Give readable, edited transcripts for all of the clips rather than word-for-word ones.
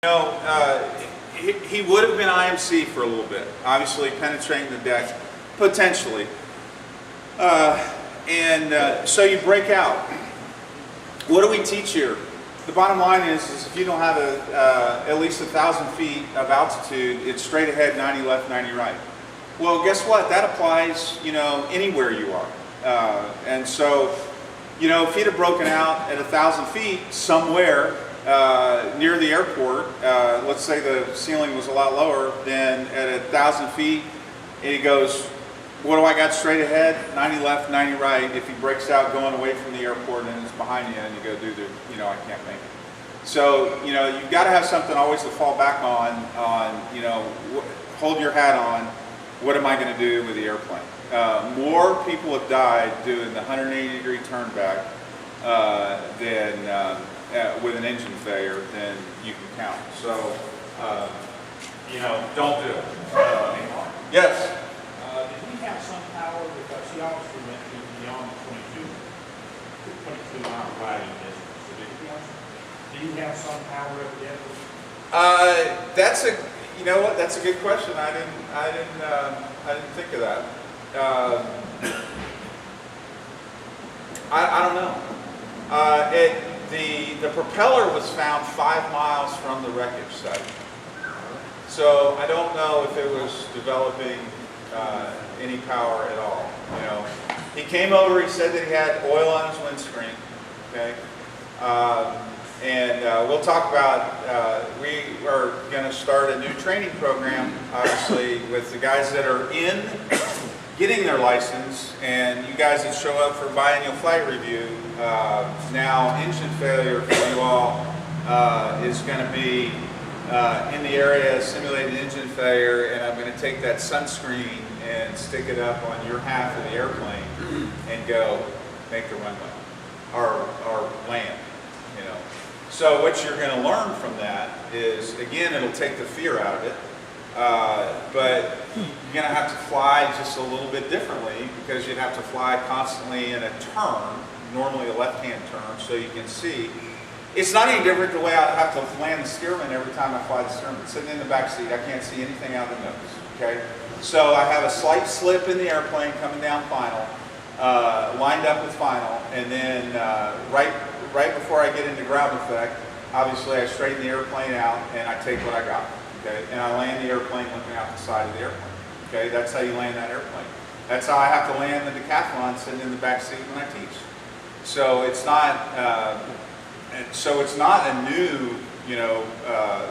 know, he would have been IMC for a little bit, obviously penetrating the deck, potentially. So you break out. What do we teach here? The bottom line is if you don't have at least 1,000 feet of altitude, it's straight ahead, 90 left, 90 right. Well, guess what? That applies, anywhere you are. And so, if he'd have broken out at 1,000 feet somewhere near the airport, let's say the ceiling was a lot lower than at 1,000 feet, and he goes, what do I got straight ahead? 90 left, 90 right. If he breaks out going away from the airport and it's behind you and you go do the, I can't make it. So, you've got to have something always to fall back on, hold your hat on, what am I going to do with the airplane? More people have died doing the 180-degree turn back than with an engine failure than you can count. So, don't do it. Yes? Did he have some power, because he obviously went beyond 22 mile riding distance. So did he have some power evidently? That's a, that's a good question. I didn't think of that. I don't know. The propeller was found 5 miles from the wreckage site. So I don't know if it was developing any power at all. He came over, he said that he had oil on his windscreen, okay? We'll talk about, we are going to start a new training program, obviously, with the guys that are in getting their license, and you guys that show up for biannual flight review. Now, engine failure for you all is going to be in the area, simulated engine failure, and I'm going to take that sunscreen and stick it up on your half of the airplane and go make the runway or land. So what you're going to learn from that is, again, it'll take the fear out of it, but you're going to have to fly just a little bit differently, because you'd have to fly constantly in a turn, normally a left-hand turn, so you can see. It's not any different the way I have to land the steerman every time I fly the steerman. Sitting in the back seat, I can't see anything out of the nose, okay? So I have a slight slip in the airplane coming down final, lined up with final, and then right before I get into ground effect, obviously I straighten the airplane out and I take what I got, okay? And I land the airplane looking out the side of the airplane, okay? That's how you land that airplane. That's how I have to land the decathlon sitting in the back seat when I teach. So it's not, a new,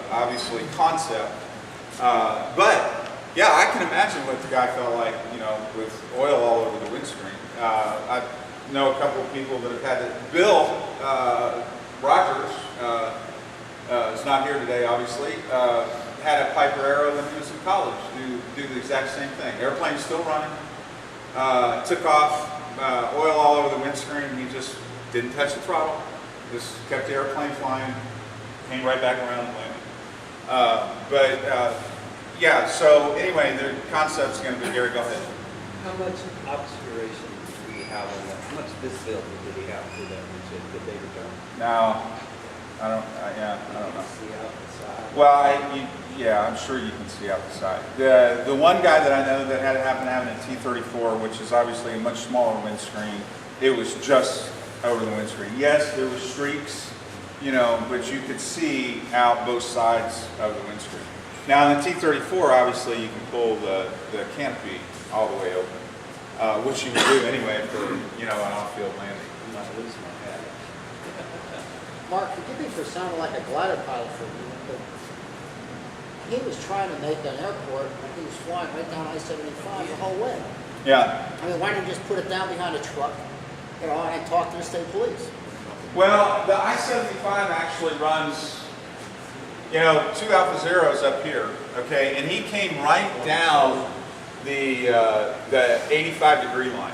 obviously concept. But yeah, I can imagine what the guy felt like, with oil all over the windscreen. I know a couple of people that have had it. Bill Rogers is not here today, obviously. Had a Piper Arrow when he was in college do the exact same thing. Airplane's still running. Took off, oil all over the windscreen. He just didn't touch the throttle. Just kept the airplane flying. Came right back around and landed. Yeah. So anyway, the concept's going to be, Gary, go ahead. How much obscuration did he have on that? How much visibility did he have through that did they return? No, I don't know. See out the side. Well, I'm sure you can see out the side. The one guy that I know that had it happen to have a T-34, which is obviously a much smaller windscreen, it was just over the windscreen. Yes, there were streaks, but you could see out both sides of the windscreen. Now, in the T-34, obviously, you can pull the canopy all the way open, which you would do anyway for, an off-field landing. I'm not losing my head. Mark, forgive me for sounding like a glider pilot for you, but he was trying to make an airport, and he was flying right down I-75 the whole way. Yeah. I mean, why didn't you just put it down behind a truck, and talk to the state police? Well, the I-75 actually runs, 2 Alpha Zeros up here, okay, and he came right down the 85-degree line,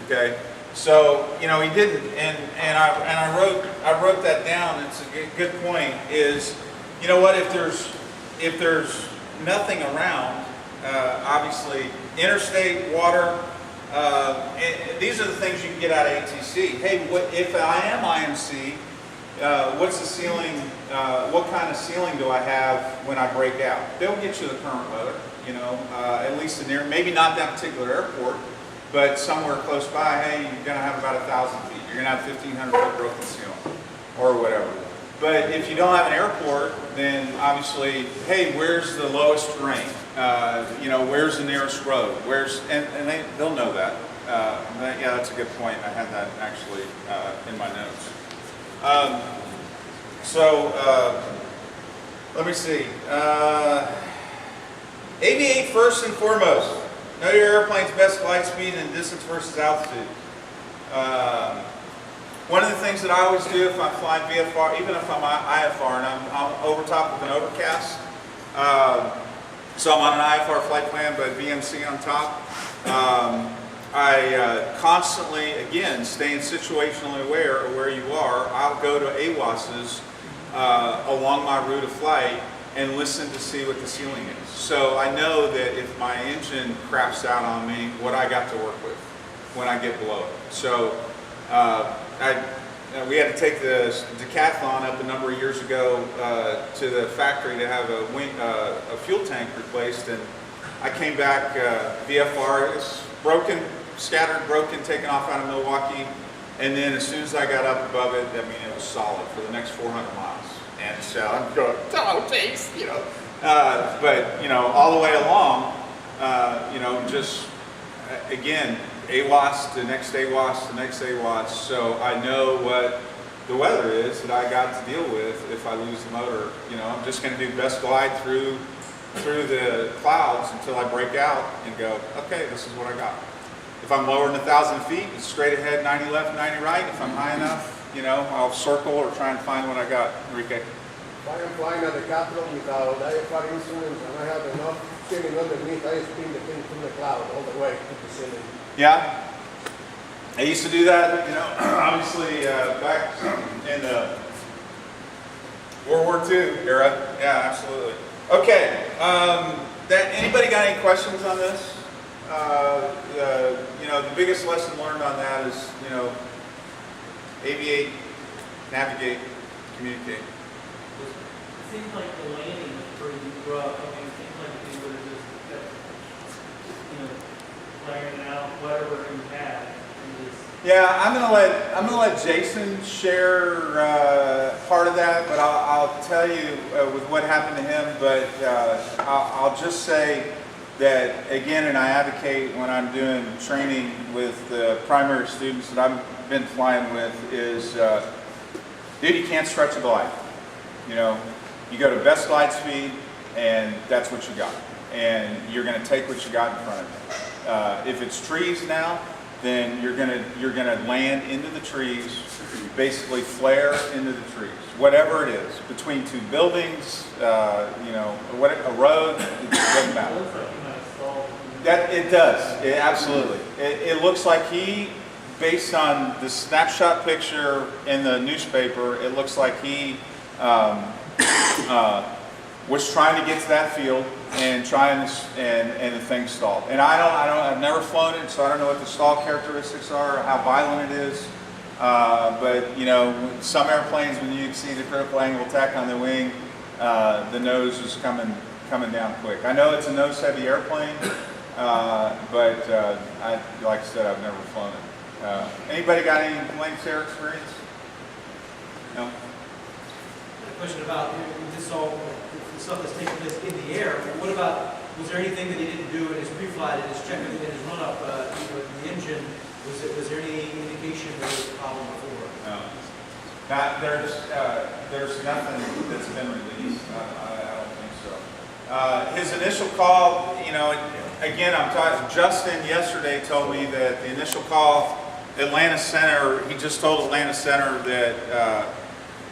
okay. So he didn't, and I wrote that down. It's a good point. Is what, if there's nothing around, obviously interstate, water. These are the things you can get out of ATC. Hey, if I am IMC, what's the ceiling, what kind of ceiling do I have when I break out? They'll get you the current weather, you know, at least in there, maybe not that particular airport, but somewhere close by, hey, you're going to have about 1,000 feet. You're going to have 1,500 foot broken ceiling or whatever. But if you don't have an airport, then obviously, hey, where's the lowest terrain? You know, where's the nearest road? And they'll know that. Yeah, that's a good point. I had that actually in my notes. Let me see. Aviate first and foremost. Know your airplane's best glide speed and distance versus altitude. One of the things that I always do if I'm flying VFR, even if I'm IFR and I'm over top of an overcast, so I'm on an IFR flight plan but VMC on top, I constantly, again, staying situationally aware of where you are. I'll go to AWASs along my route of flight and listen to see what the ceiling is. So I know that if my engine craps out on me, what I got to work with when I get below it. So we had to take the decathlon up a number of years ago to the factory to have a fuel tank replaced, and I came back VFR, it was broken, scattered, broken, taken off out of Milwaukee, and then as soon as I got up above it, I mean, it was solid for the next 400 miles. And so I'm going, oh, thanks, you know. But, you know, all the way along, you know, just, again, AWAS to next AWAS to next AWAS, so I know what the weather is that I got to deal with if I lose the motor. You know, I'm just going to do best glide through the clouds until I break out and go, okay, this is what I got. If I'm lower than 1,000 feet, it's straight ahead, 90 left, 90 right. If I'm high enough, you know, I'll circle or try and find what I got. Enrique. If I am flying at the Capitol without IFR instruments and I have enough ceiling underneath, I spin the thing from the cloud all the way to the ceiling. Yeah, I used to do that, you know, obviously back in the World War II era. Yeah, absolutely. Okay, anybody got any questions on this? You know, the biggest lesson learned on that is, you know, aviate, navigate, communicate. It seems like the landing was pretty rough. I mean, it seems like if you would have just kept, you know, flaring out whatever you had. And just... Yeah, I'm gonna let Jason share part of that, but I'll tell you with what happened to him. But I'll just say that again, and I advocate when I'm doing training with the primary students that I've been flying with is, dude, you can't stretch a glide. You know, you go to best glide speed, and that's what you got, and you're going to take what you got in front of you. If it's trees now, then you're gonna land into the trees, basically flare into the trees, whatever it is, between two buildings, you know, a road, it doesn't matter. It looks like you might have stalled. That it does, absolutely. It looks like he, based on the snapshot picture in the newspaper, it looks like he was trying to get to that field and and the thing stalled. And I've never flown it, so I don't know what the stall characteristics are, or how violent it is. But you know, some airplanes, when you see the critical angle attack on the wing, the nose is coming down quick. I know it's a nose-heavy airplane, but like I said, I've never flown it. Anybody got any Lancair experience? No. A question about this all the stuff that's taking place in the air. What about, was there anything that he didn't do in his pre-flight, in his checking, in his run-up, with the engine? Was there any indication there was a problem before? No. There's nothing that's been released. I don't think so. His initial call, you know, again, I'm talking. Justin yesterday told me that the initial call, Atlanta Center. He just told Atlanta Center that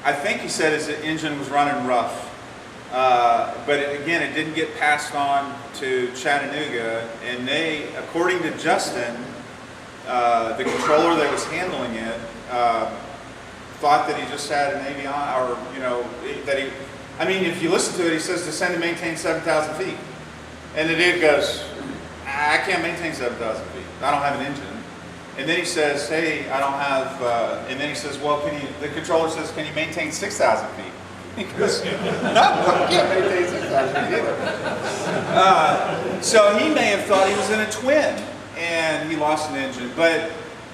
I think he said his engine was running rough. But again, it didn't get passed on to Chattanooga, and they, according to Justin, the controller that was handling it, thought that he just had an avion, or you know, that he. I mean, if you listen to it, he says descend and maintain 7,000 feet, and the dude goes, I can't maintain 7,000 feet. I don't have an engine. And then he says, hey, I don't have, and then he says, well, the controller says, can you maintain 6,000 feet? He goes, no, I can't maintain 6,000 feet either. So he may have thought he was in a twin, and he lost an engine. But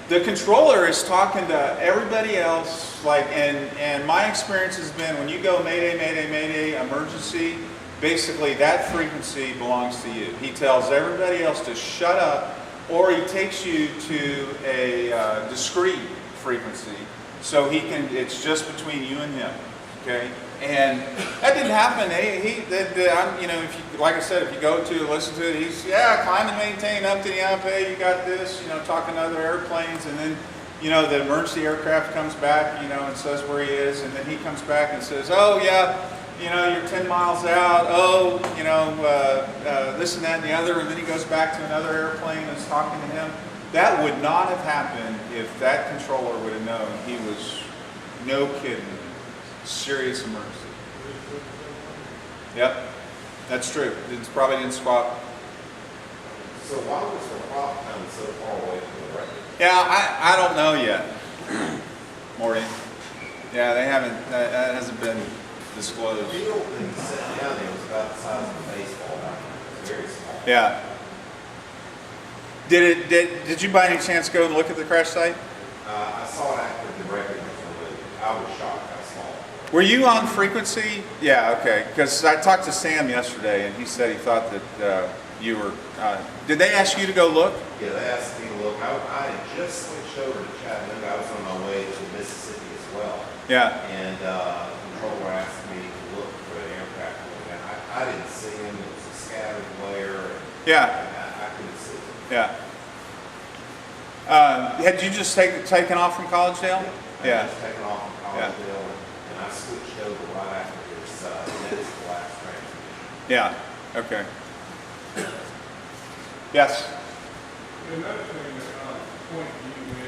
the controller is talking to everybody else, like, and my experience has been when you go Mayday, Mayday, Mayday, emergency, basically that frequency belongs to you. He tells everybody else to shut up, or he takes you to a discrete frequency, so he can. It's just between you and him, okay? And that didn't happen. You know, if you, like I said, if you go to listen to it, he's climb and maintain up to the up. Hey, you got this. You know, talking to other airplanes, and then you know the emergency aircraft comes back, you know, and says where he is, and then he comes back and says, oh yeah. You know, you're 10 miles out, oh, you know, this and that and the other, and then he goes back to another airplane and is talking to him. That would not have happened if that controller would have known he was, no kidding, serious emergency. Yep, that's true. It probably didn't swap. So why was the prop come so far away from the record? Yeah, I don't know yet, Morty. Yeah, they haven't, that hasn't been disclosed. The field that he set down there was about the size of a baseball bat. It was very small. Yeah. Did you by any chance go and look at the crash site? I saw it after the record was removed. I was shocked how small it was. Were you on frequency? Yeah, okay. Because I talked to Sam yesterday, and he said he thought that you were. Did they ask you to go look? Yeah, they asked me to look. I had just switched over to Chattanooga. I was on my way to Mississippi as well. Yeah. And the controller asked me to look for an aircraft going down. I didn't see him. It was a scattered glare. Yeah. I couldn't see him. Yeah. Had you just taken off from Collegedale? I just taken off from Collegedale, and I switched over right after this. That is the last transmission. Yeah. Okay. Yes. Another thing that point you made